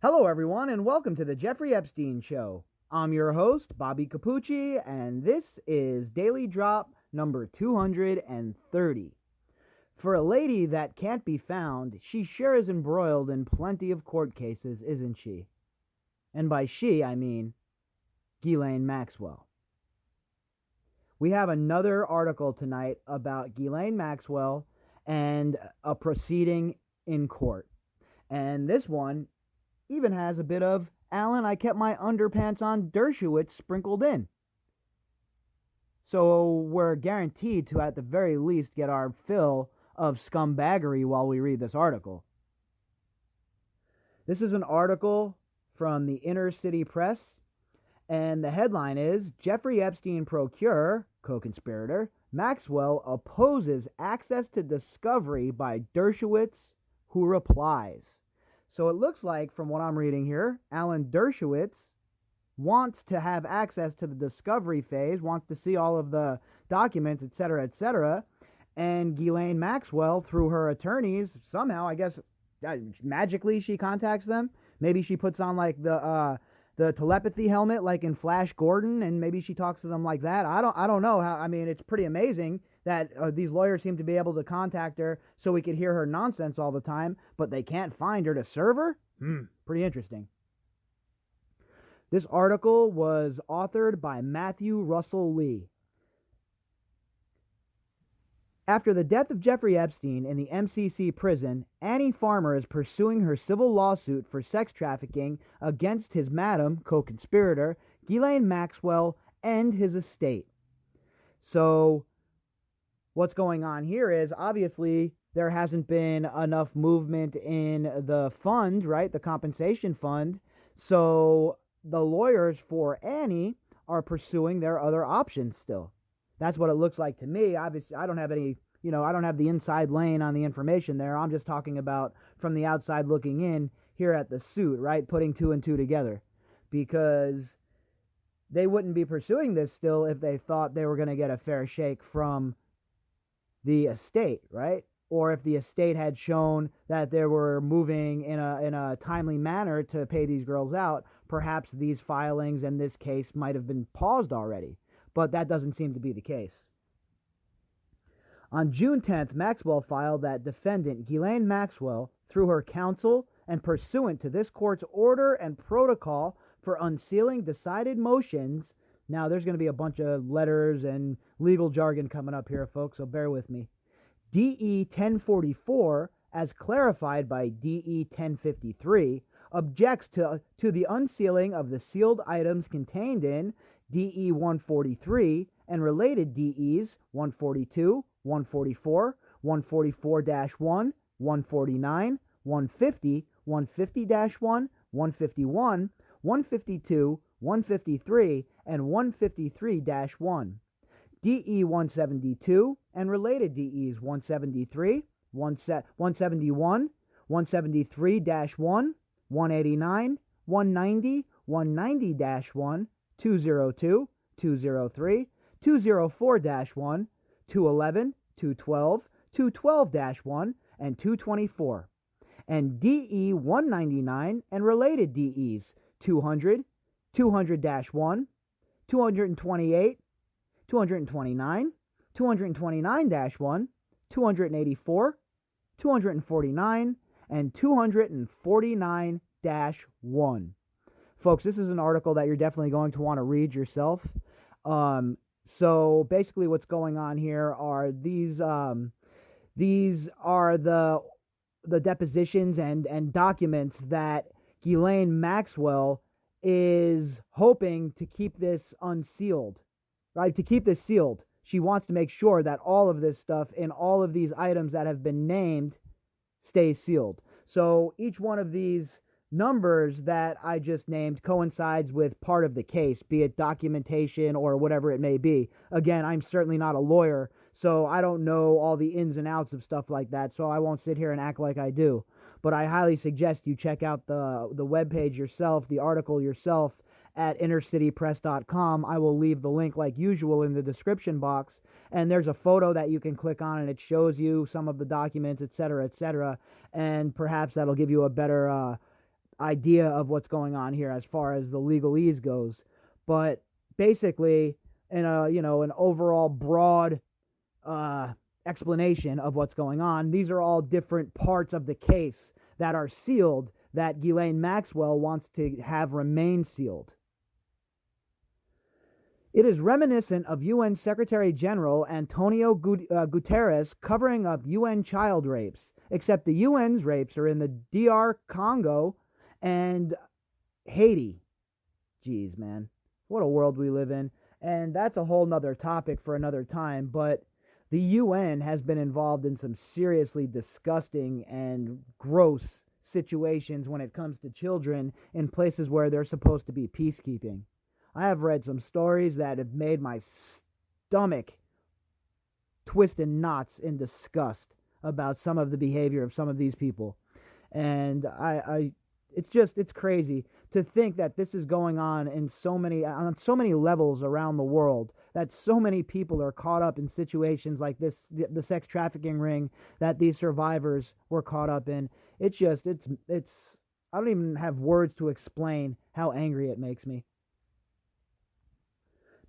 Hello, everyone, and welcome to the Jeffrey Epstein Show. I'm your host, Bobbycapucci, and this is Daily Drop number 230. For a lady that can't be found, she sure is embroiled in plenty of court cases, isn't she? And by she, I mean Ghislaine Maxwell. We have another article tonight about Ghislaine Maxwell and a proceeding in court. And this one even has a bit of Alan, I kept my underpants on Dershowitz sprinkled in. So we're guaranteed to, at the very least, get our fill of scumbaggery while we read this article. This is an article from the Inner City Press, and the headline is, Jeffrey Epstein procurer, co-conspirator, Maxwell opposes access to discovery by Dershowitz, who replies. So it looks like, from what I'm reading here, Alan Dershowitz wants to have access to the discovery phase, wants to see all of the documents, etc., and Ghislaine Maxwell, through her attorneys, somehow, I guess, magically she contacts them. Maybe she puts on, like, the telepathy helmet, like in Flash Gordon, and maybe she talks to them like that. I don't know how. I mean, it's pretty amazing that these lawyers seem to be able to contact her so we could hear her nonsense all the time, but they can't find her to serve her? Pretty interesting. This article was authored by Matthew Russell Lee. After the death of Jeffrey Epstein in the MCC prison, Annie Farmer is pursuing her civil lawsuit for sex trafficking against his madam, co-conspirator, Ghislaine Maxwell, and his estate. So what's going on here is, obviously, there hasn't been enough movement in the fund, right, the compensation fund, so the lawyers for Annie are pursuing their other options still. That's what it looks like to me. Obviously, I don't have any, I don't have the inside lane on the information there. I'm just talking about from the outside looking in here at the suit, right, putting two and two together, because they wouldn't be pursuing this still if they thought they were going to get a fair shake from the estate, right? Or if the estate had shown that they were moving in a timely manner to pay these girls out, perhaps these filings and this case might have been paused already. But that doesn't seem to be the case. On June 10th, Maxwell filed that defendant Ghislaine Maxwell, through her counsel and pursuant to this court's order and protocol for unsealing decided motions. Now, there's going to be a bunch of letters and legal jargon coming up here, folks, so bear with me. DE 1044, as clarified by DE 1053, objects to the unsealing of the sealed items contained in DE 143 and related DEs 142, 144, 144-1, 149, 150, 150-1, 151, 152, 153, and 153-1. DE 172 and related DEs 173, 171, 173-1, 189, 190, 190-1, 202, 203, 204-1, 211, 212, 212-1, and 224. And DE 199 and related DEs 200, 200-1, 228, 229, 229-1, 284, 249, and 249-1. Folks, this is an article that you're definitely going to want to read yourself. So basically what's going on here are these are the depositions and documents that Ghislaine Maxwell is hoping to keep this unsealed, right? To keep this sealed. She wants to make sure that all of this stuff in all of these items that have been named stays sealed. So each one of these numbers that I just named coincides with part of the case, be it documentation or whatever it may be. Again, I'm certainly not a lawyer, so I don't know all the ins and outs of stuff like that, so I won't sit here and act like I do. But I highly suggest you check out the webpage yourself, the article yourself, at innercitypress.com. I will leave the link like usual in the description box, and there's a photo that you can click on and it shows you some of the documents, etc., and perhaps that'll give you a better idea of what's going on here as far as the legalese goes. But basically, in an overall broad explanation of what's going on, these are all different parts of the case that are sealed that Ghislaine Maxwell wants to have remain sealed. It is reminiscent of UN Secretary General Antonio Guterres covering up UN child rapes, except the UN's rapes are in the DR Congo and Haiti. Jeez, man. What a world we live in. And that's a whole nother topic for another time, but the UN has been involved in some seriously disgusting and gross situations when it comes to children in places where they're supposed to be peacekeeping. I have read some stories that have made my stomach twist in knots in disgust about some of the behavior of some of these people. And it's crazy to think that this is going on on so many levels around the world, that so many people are caught up in situations like this, the sex trafficking ring that these survivors were caught up in. It's I don't even have words to explain how angry it makes me.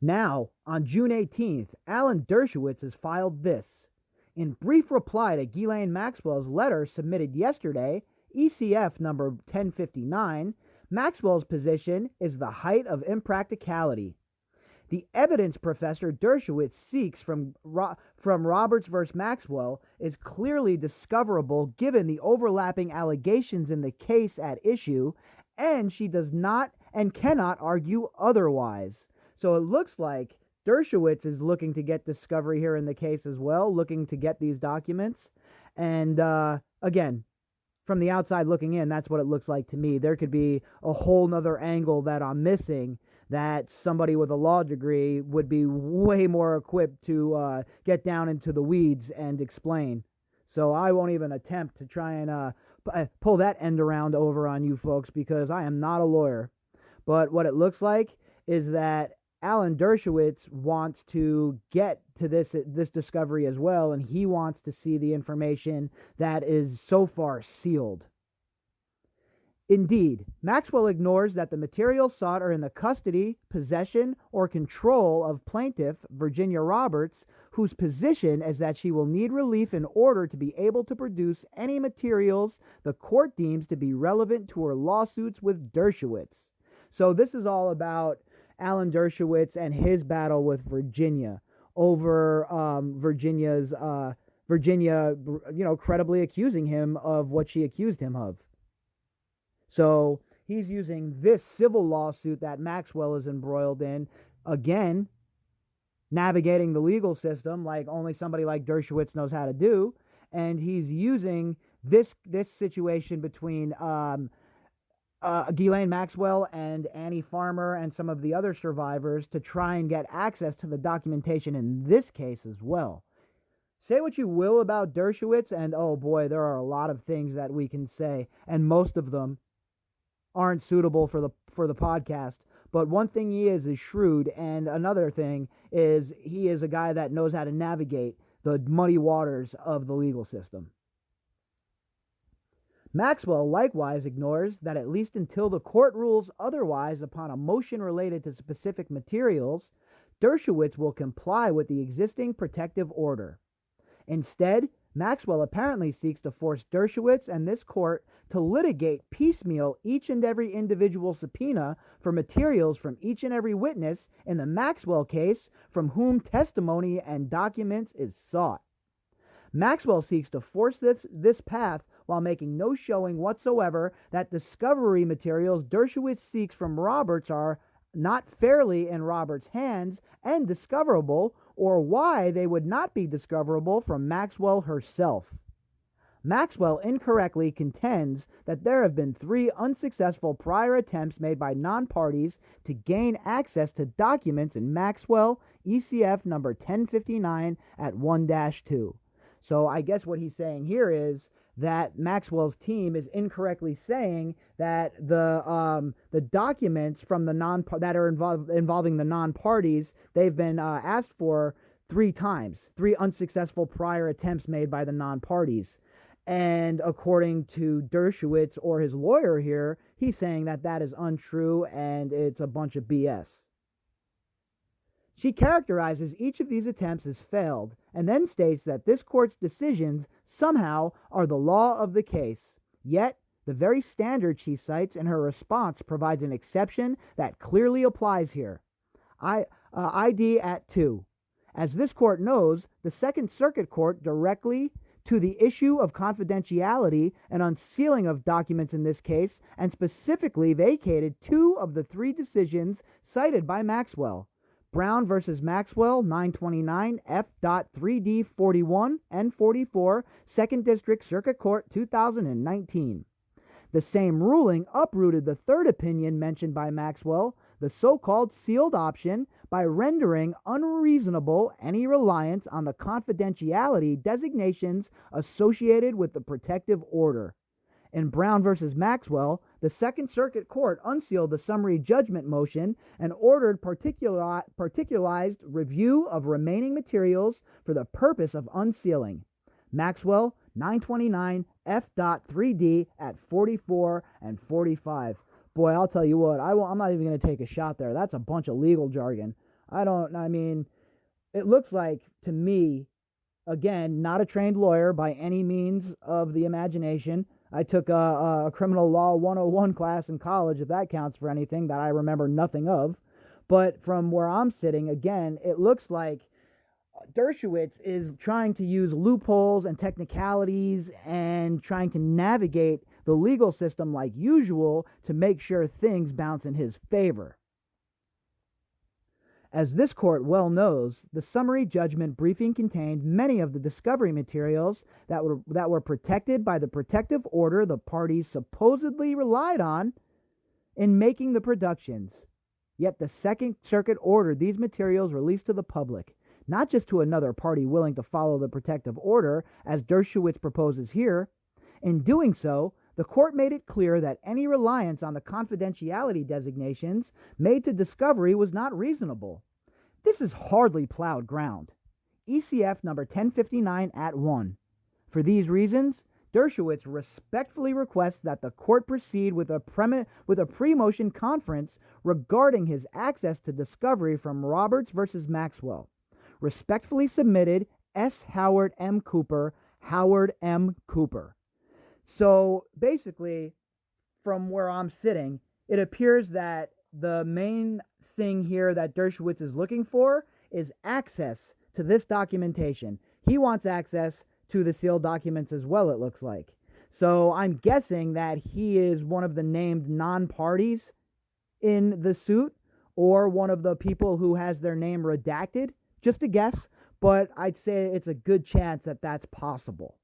Now, on June 18th, Alan Dershowitz has filed this. In brief reply to Ghislaine Maxwell's letter submitted yesterday, ECF number 1059, Maxwell's position is the height of impracticality. The evidence Professor Dershowitz seeks from Roberts v. Maxwell is clearly discoverable given the overlapping allegations in the case at issue, and she does not and cannot argue otherwise. So it looks like Dershowitz is looking to get discovery here in the case as well, looking to get these documents. And again, from the outside looking in, that's what it looks like to me. There could be a whole nother angle that I'm missing that somebody with a law degree would be way more equipped to get down into the weeds and explain. So I won't even attempt to try and pull that end around over on you folks, because I am not a lawyer. But what it looks like is that Alan Dershowitz wants to get to this discovery as well, and he wants to see the information that is so far sealed. Indeed, Maxwell ignores that the materials sought are in the custody, possession, or control of plaintiff Virginia Roberts, whose position is that she will need relief in order to be able to produce any materials the court deems to be relevant to her lawsuits with Dershowitz. So this is all about Alan Dershowitz and his battle with Virginia over Virginia, credibly accusing him of what she accused him of. So he's using this civil lawsuit that Maxwell is embroiled in, again, navigating the legal system like only somebody like Dershowitz knows how to do, and he's using this situation between Ghislaine Maxwell and Annie Farmer and some of the other survivors to try and get access to the documentation in this case as well. Say what you will about Dershowitz, and oh boy, there are a lot of things that we can say, and most of them aren't suitable for the podcast. But one thing he is shrewd, and another thing is he is a guy that knows how to navigate the muddy waters of the legal system. Maxwell likewise ignores that at least until the court rules otherwise upon a motion related to specific materials, Dershowitz will comply with the existing protective order. Instead, Maxwell apparently seeks to force Dershowitz and this court to litigate piecemeal each and every individual subpoena for materials from each and every witness in the Maxwell case from whom testimony and documents is sought. Maxwell seeks to force this path while making no showing whatsoever that discovery materials Dershowitz seeks from Roberts are not fairly in Roberts' hands and discoverable, or why they would not be discoverable from Maxwell herself. Maxwell incorrectly contends that there have been 3 unsuccessful prior attempts made by non-parties to gain access to documents in Maxwell ECF number 1059 at 1-2. So I guess what he's saying here is that Maxwell's team is incorrectly saying that the documents from the that are involving the non-parties, they've been asked for 3 times, 3 unsuccessful prior attempts made by the non-parties. And according to Dershowitz or his lawyer here, He's saying that that is untrue and it's a bunch of BS. She characterizes each of these attempts as failed and then states that this court's decisions somehow are the law of the case. Yet, the very standard she cites in her response provides an exception that clearly applies here. ID at 2. As this court knows, the Second Circuit Court directly to the issue of confidentiality and unsealing of documents in this case, and specifically vacated 2 of the 3 decisions cited by Maxwell. Brown versus Maxwell, 929 F.3D 41 and 44, 2nd District Circuit Court, 2019. The same ruling uprooted the 3rd opinion mentioned by Maxwell, the so-called sealed option, by rendering unreasonable any reliance on the confidentiality designations associated with the protective order. In Brown versus Maxwell, the Second Circuit Court unsealed the summary judgment motion and ordered particularized review of remaining materials for the purpose of unsealing. Maxwell, 929 F.3D at 44 and 45. Boy, I'll tell you what, I'm not even going to take a shot there. That's a bunch of legal jargon. It looks like, to me, again, not a trained lawyer by any means of the imagination. I took a criminal law 101 class in college, if that counts for anything, that I remember nothing of. But from where I'm sitting, again, it looks like Dershowitz is trying to use loopholes and technicalities and trying to navigate the legal system like usual to make sure things bounce in his favor. As this court well knows, the summary judgment briefing contained many of the discovery materials that were protected by the protective order the parties supposedly relied on in making the productions. Yet the Second Circuit ordered these materials released to the public, not just to another party willing to follow the protective order, as Dershowitz proposes here. In doing so, the court made it clear that any reliance on the confidentiality designations made to discovery was not reasonable. This is hardly plowed ground. ECF number 1059 at 1. For these reasons, Dershowitz respectfully requests that the court proceed with a pre-motion conference regarding his access to discovery from Roberts versus Maxwell. Respectfully submitted, S. Howard M. Cooper, Howard M. Cooper. So basically, from where I'm sitting, it appears that the main thing here that Dershowitz is looking for is access to this documentation. He wants access to the sealed documents as well, it looks like. So I'm guessing that he is one of the named non-parties in the suit, or one of the people who has their name redacted. Just a guess, but I'd say it's a good chance that that's possible.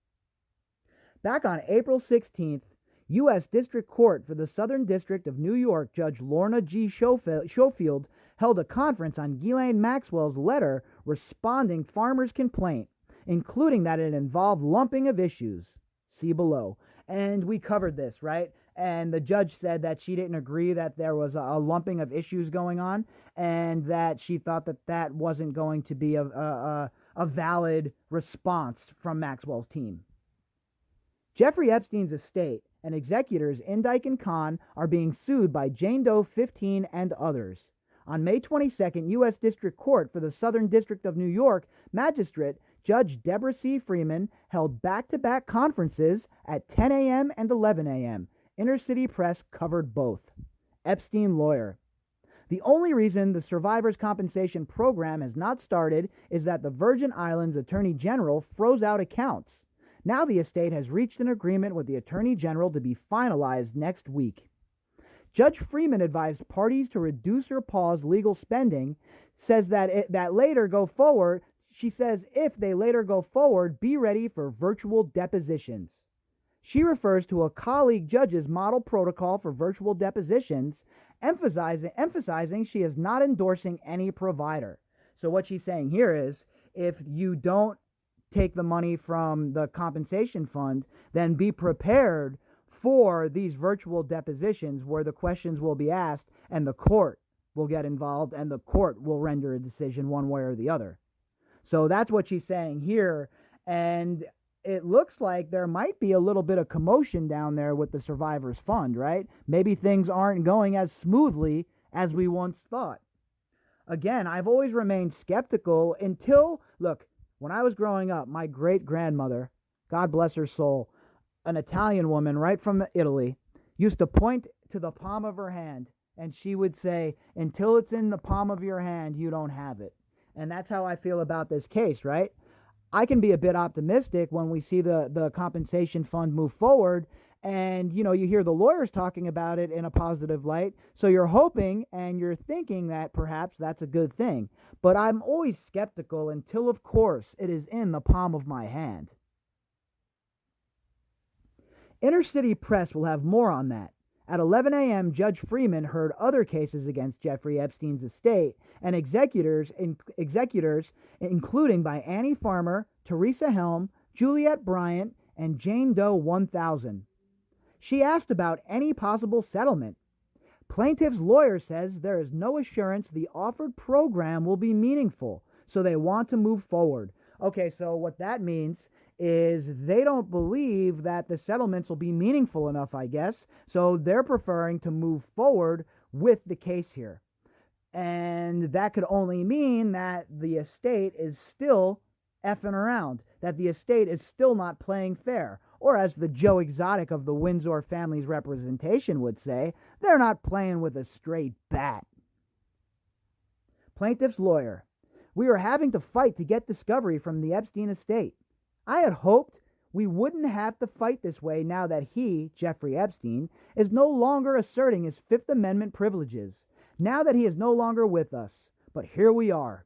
Back on April 16th, U.S. District Court for the Southern District of New York Judge Lorna G. Schofield held a conference on Ghislaine Maxwell's letter responding farmers' complaint, including that it involved lumping of issues. See below. And we covered this, right? And the judge said that she didn't agree that there was a lumping of issues going on, and that she thought that that wasn't going to be a valid response from Maxwell's team. Jeffrey Epstein's estate and executors Indike and Kahn are being sued by Jane Doe 15 and others. On May 22nd, U.S. District Court for the Southern District of New York Magistrate Judge Deborah C. Freeman held back-to-back conferences at 10 a.m. and 11 a.m. Intercity Press covered both. Epstein lawyer. The only reason the Survivors Compensation Program has not started is that the Virgin Islands Attorney General froze out accounts. Now the estate has reached an agreement with the Attorney General to be finalized next week. Judge Freeman advised parties to reduce or pause legal spending, says that if they later go forward, be ready for virtual depositions. She refers to a colleague judge's model protocol for virtual depositions, emphasizing she is not endorsing any provider. So what she's saying here is, if you don't take the money from the compensation fund, then be prepared for these virtual depositions where the questions will be asked and the court will get involved and the court will render a decision one way or the other. So that's what she's saying here. And it looks like there might be a little bit of commotion down there with the Survivors Fund, right? Maybe things aren't going as smoothly as we once thought. Again, I've always remained skeptical until, look, when I was growing up, my great-grandmother, God bless her soul, an Italian woman right from Italy, used to point to the palm of her hand, and she would say, until it's in the palm of your hand, you don't have it. And that's how I feel about this case, right? I can be a bit optimistic when we see the compensation fund move forward, and you hear the lawyers talking about it in a positive light, so you're hoping and you're thinking that perhaps that's a good thing. But I'm always skeptical until, of course, it is in the palm of my hand. Inner City Press will have more on that. At 11 a.m., Judge Freeman heard other cases against Jeffrey Epstein's estate and executors, including by Annie Farmer, Teresa Helm, Juliette Bryant, and Jane Doe 1000. She asked about any possible settlement. Plaintiff's lawyer says there is no assurance the offered program will be meaningful, so they want to move forward. Okay, so what that means is they don't believe that the settlements will be meaningful enough, I guess, so they're preferring to move forward with the case here. And that could only mean that the estate is still effing around, that the estate is still not playing fair, or as the Joe Exotic of the Windsor family's representation would say, they're not playing with a straight bat. Plaintiff's lawyer: we are having to fight to get discovery from the Epstein estate. I had hoped we wouldn't have to fight this way now that he, Jeffrey Epstein, is no longer asserting his Fifth Amendment privileges, now that he is no longer with us. But here we are.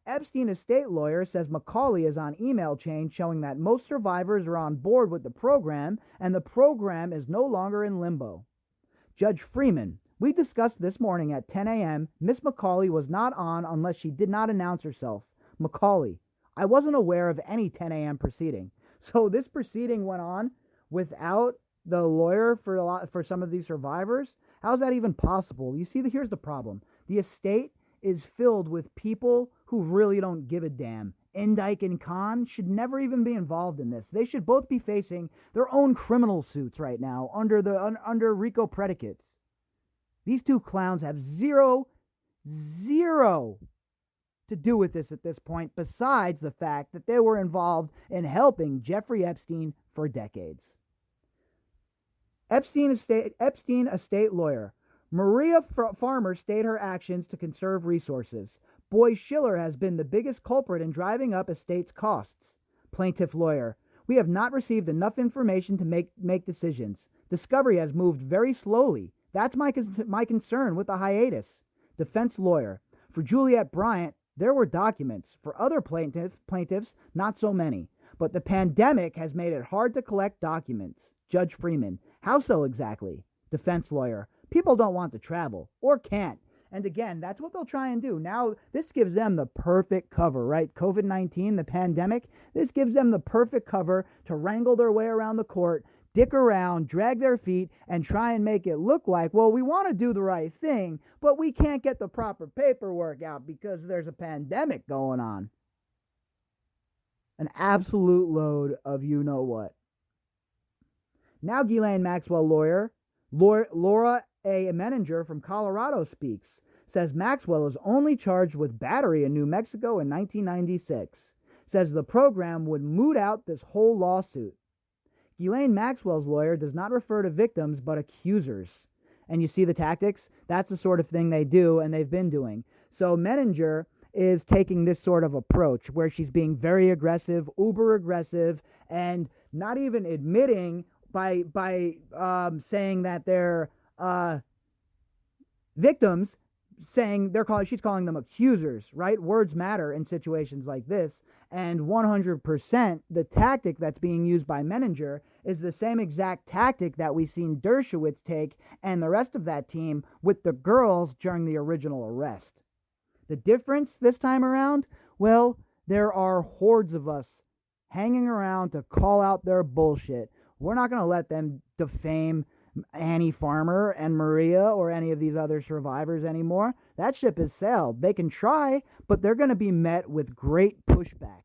Epstein estate lawyer says Macaulay is on email chain showing that most survivors are on board with the program and the program is no longer in limbo. Judge Freeman: we discussed this morning at 10 a.m. Miss Macaulay was not on unless she did not announce herself. Macaulay: I wasn't aware of any 10 a.m. proceeding. So this proceeding went on without the lawyer for some of these survivors? How's that even possible? You see, here's the problem. The estate is filled with people who really don't give a damn. Indike and Khan should never even be involved in this. They should both be facing their own criminal suits right now under RICO predicates. These two clowns have zero to do with this at this point, besides the fact that they were involved in helping Jeffrey Epstein for decades. Epstein estate lawyer: Maria Farmer stayed her actions to conserve resources. Boy Schiller has been the biggest culprit in driving up estate's costs. Plaintiff lawyer: we have not received enough information to make decisions. Discovery has moved very slowly. That's my concern with the hiatus. Defense lawyer: for Juliette Bryant, there were documents. For other plaintiffs, not so many. But the pandemic has made it hard to collect documents. Judge Freeman: how so exactly? Defense lawyer: people don't want to travel, or can't. And again, that's what they'll try and do. Now, this gives them the perfect cover, right? COVID-19, the pandemic, this gives them the perfect cover to wrangle their way around the court, dick around, drag their feet, and try and make it look like, well, we want to do the right thing, but we can't get the proper paperwork out because there's a pandemic going on. An absolute load of you-know-what. Now Ghislaine Maxwell lawyer, Laura A. Menninger from Colorado speaks, says Maxwell is only charged with battery in New Mexico in 1996, says the program would moot out this whole lawsuit. Ghislaine Maxwell's lawyer does not refer to victims but accusers. And you see the tactics? That's the sort of thing they do and they've been doing. So Menninger is taking this sort of approach where she's being very aggressive, uber aggressive, and not even admitting by saying that they're victims, saying she's calling them accusers, right? Words matter in situations like this. And 100%, the tactic that's being used by Menninger is the same exact tactic that we've seen Dershowitz take and the rest of that team with the girls during the original arrest. The difference this time around? Well, there are hordes of us hanging around to call out their bullshit. We're not going to let them defame Annie Farmer and Maria or any of these other survivors anymore. That ship has sailed. They can try, but they're going to be met with great pushback.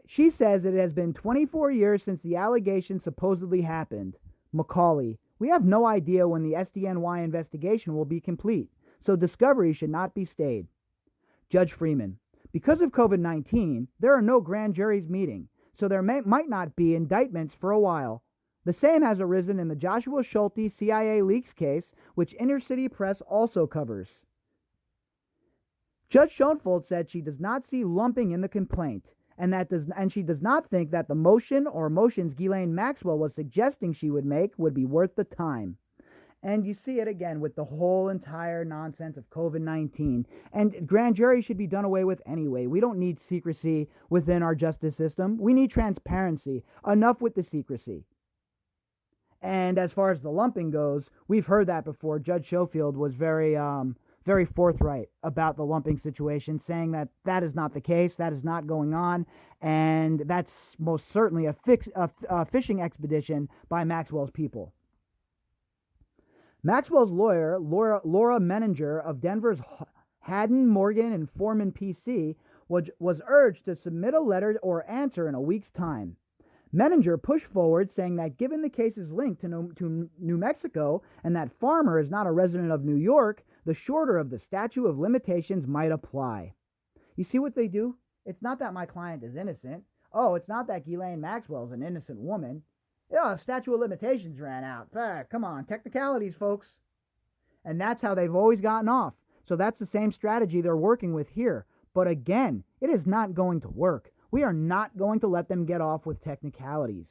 She says it has been 24 years since the allegation supposedly happened. Macaulay, we have no idea when the SDNY investigation will be complete, so discovery should not be stayed. Judge Freeman, because of COVID-19, there are no grand juries meeting, so there might not be indictments for a while. The same has arisen in the Joshua Schulte CIA leaks case, which Inner City Press also covers. Judge Schoenfeld said she does not see lumping in the complaint, and she does not think that the motion or motions Ghislaine Maxwell was suggesting she would make would be worth the time. And you see it again with the whole entire nonsense of COVID-19. And grand jury should be done away with anyway. We don't need secrecy within our justice system. We need transparency. Enough with the secrecy. And as far as the lumping goes, we've heard that before. Judge Schofield was very forthright about the lumping situation, saying that that is not the case, that is not going on, and that's most certainly a fishing expedition by Maxwell's people. Maxwell's lawyer, Laura Menninger of Denver's Haddon, Morgan, and Foreman PC, was urged to submit a letter or answer in a week's time. Menninger pushed forward, saying that given the case's link to New Mexico and that Farmer is not a resident of New York, the shorter of the statute of limitations might apply. You see what they do? It's not that my client is innocent. Oh, it's not that Ghislaine Maxwell is an innocent woman. Yeah, the statute of limitations ran out. Come on, technicalities, folks. And that's how they've always gotten off. So that's the same strategy they're working with here. But again, it is not going to work. We are not going to let them get off with technicalities.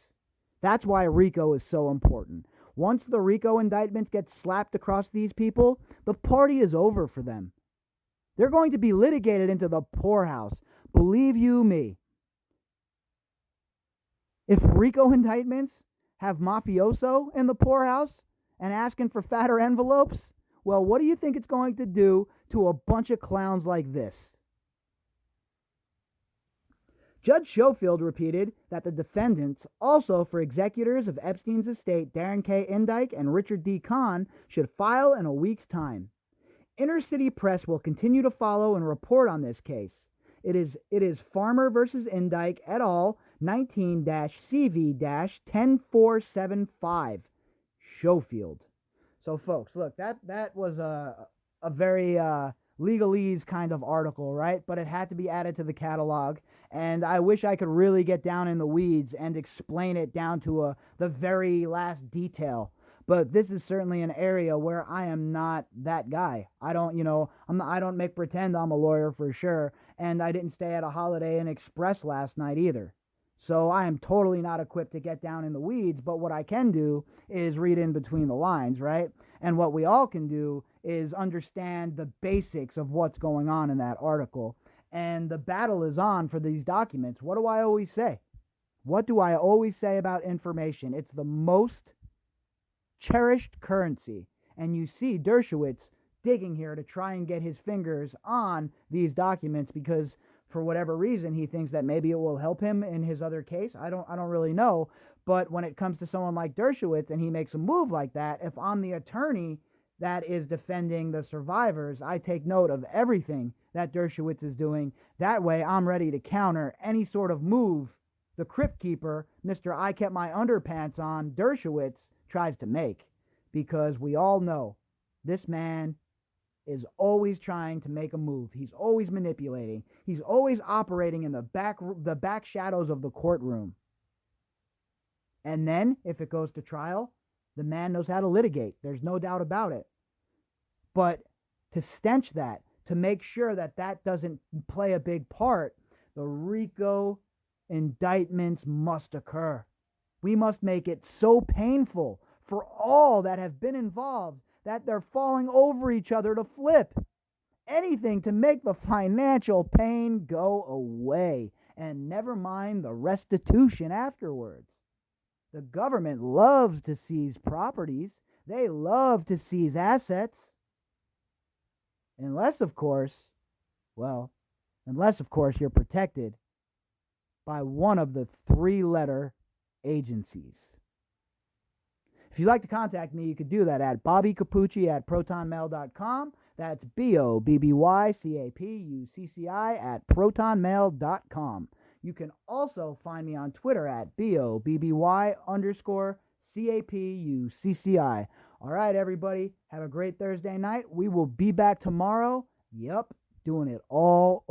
That's why RICO is so important. Once the RICO indictments get slapped across these people, the party is over for them. They're going to be litigated into the poorhouse. Believe you me. If RICO indictments have mafioso in the poorhouse and asking for fatter envelopes, well, what do you think it's going to do to a bunch of clowns like this? Judge Schofield repeated that the defendants, also for executors of Epstein's estate, Darren K. Indyke and Richard D. Kahn, should file in a week's time. Inner City Press will continue to follow and report on this case. It is Farmer versus Indyke et al. 19-CV-10475. Schofield. So, folks, look, that was a very legalese kind of article, right? But it had to be added to the catalog. And I wish I could really get down in the weeds and explain it down to the very last detail. But this is certainly an area where I am not that guy. I don't make pretend I'm a lawyer for sure. And I didn't stay at a Holiday Inn Express last night either. So I am totally not equipped to get down in the weeds. But what I can do is read in between the lines, right? And what we all can do is understand the basics of what's going on in that article. And the battle is on for these documents. What do I always say? What do I always say about information? It's the most cherished currency. And you see Dershowitz digging here to try and get his fingers on these documents because for whatever reason he thinks that maybe it will help him in his other case. I don't really know. But when it comes to someone like Dershowitz and he makes a move like that, if I'm the attorney that is defending the survivors, I take note of everything that Dershowitz is doing. That way I'm ready to counter any sort of move the Crypt Keeper, Mr. I Kept My Underpants On, Dershowitz, tries to make. Because we all know this man is always trying to make a move. He's always manipulating. He's always operating in the back shadows of the courtroom. And then, if it goes to trial, the man knows how to litigate. There's no doubt about it. But to stench that, to make sure that that doesn't play a big part, the RICO indictments must occur. We must make it so painful for all that have been involved that they're falling over each other to flip. Anything to make the financial pain go away, and never mind the restitution afterwards. The government loves to seize properties. They love to seize assets. Unless, of course, you're protected by one of the three-letter agencies. If you'd like to contact me, you could do that at bobbycapucci@protonmail.com. That's BOBBYCAPUCCI@protonmail.com. You can also find me on Twitter at BOBBY_CAPUCCI. All right, everybody. Have a great Thursday night. We will be back tomorrow. Yep, doing it all